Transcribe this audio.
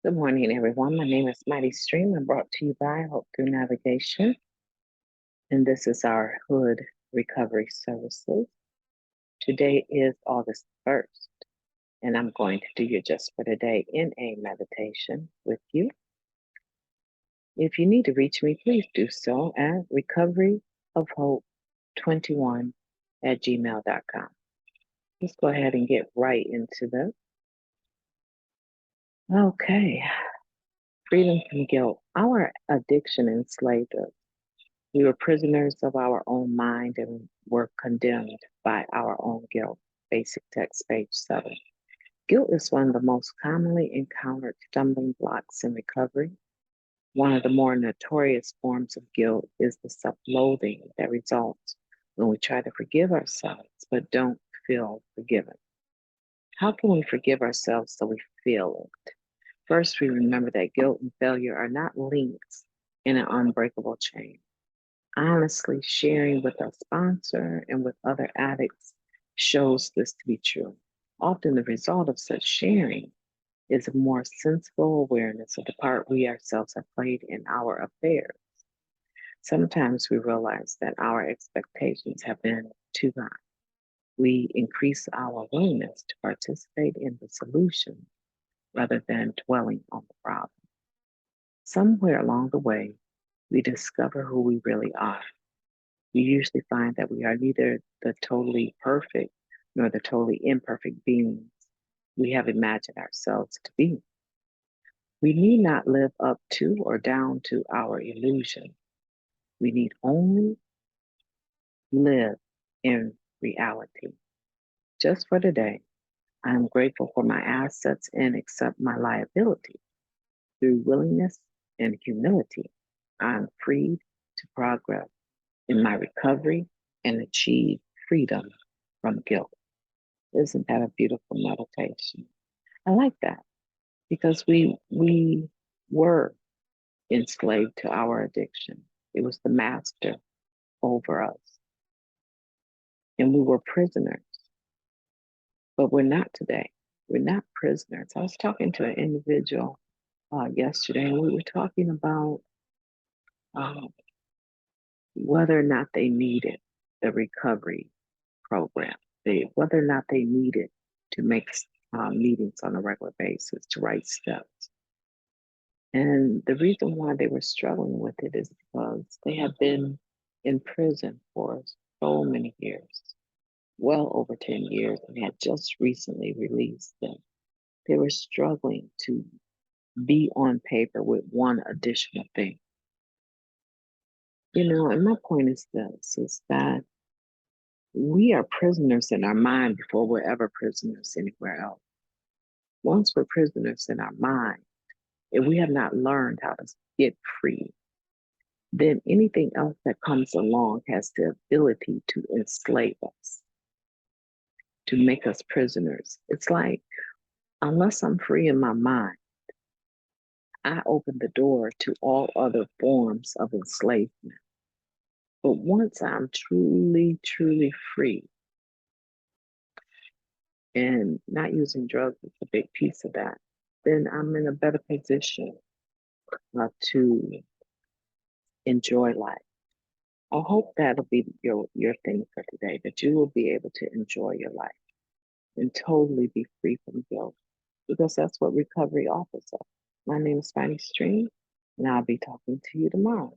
Good morning, everyone. My name is MightyStream. I'm brought to you by Hope Through Navigation, and this is our H.O.O.D Recovery Services. Today is August 1st, and I'm going to do your Just for Today in a meditation with you. If you need to reach me, please do so at recoveryofhope21@gmail.com. Let's go ahead and get right into this. Okay. Freedom from guilt. Our addiction enslaved us. We were prisoners of our own mind and were condemned by our own guilt. Basic text, page 7. Guilt is one of the most commonly encountered stumbling blocks in recovery. One of the more notorious forms of guilt is the self-loathing that results when we try to forgive ourselves but don't feel forgiven. How can we forgive ourselves so we feel it? First, we remember that guilt and failure are not links in an unbreakable chain. Honestly, sharing with a sponsor and with other addicts shows this to be true. Often, the result of such sharing is a more sensible awareness of the part we ourselves have played in our affairs. Sometimes we realize that our expectations have been too high. We increase our willingness to participate in the solution rather than dwelling on the problem. Somewhere along the way, we discover who we really are. We usually find that we are neither the totally perfect nor the totally imperfect beings we have imagined ourselves to be. We need not live up to or down to our illusion. We need only live in reality. Just for today, I am grateful for my assets and accept my liabilities. Through willingness and humility, I am freed to progress in my recovery and achieve freedom from guilt. Isn't that a beautiful meditation? I like that because we were enslaved to our addiction. It was the master over us. And we were prisoners. But we're not today. We're not prisoners. I was talking to an individual yesterday, and we were talking about um, whether or not they needed the recovery program, whether or not they needed to make meetings on a regular basis to write steps. And the reason why they were struggling with it is because they had been in prison for so many years, well over 10 years, and had just recently released them. They were struggling to be on paper with one additional thing. And my point is this, is that we are prisoners in our mind before we're ever prisoners anywhere else. Once we're prisoners in our mind, if we have not learned how to get free, then anything else that comes along has the ability to enslave us, to make us prisoners. It's like, unless I'm free in my mind, I open the door to all other forms of enslavement. But once I'm truly, truly free, and not using drugs is a big piece of that, then I'm in a better position to enjoy life. I hope that'll be your thing for today, that you will be able to enjoy your life and totally be free from guilt, because that's what recovery offers us. My name is MightyStream, and I'll be talking to you tomorrow.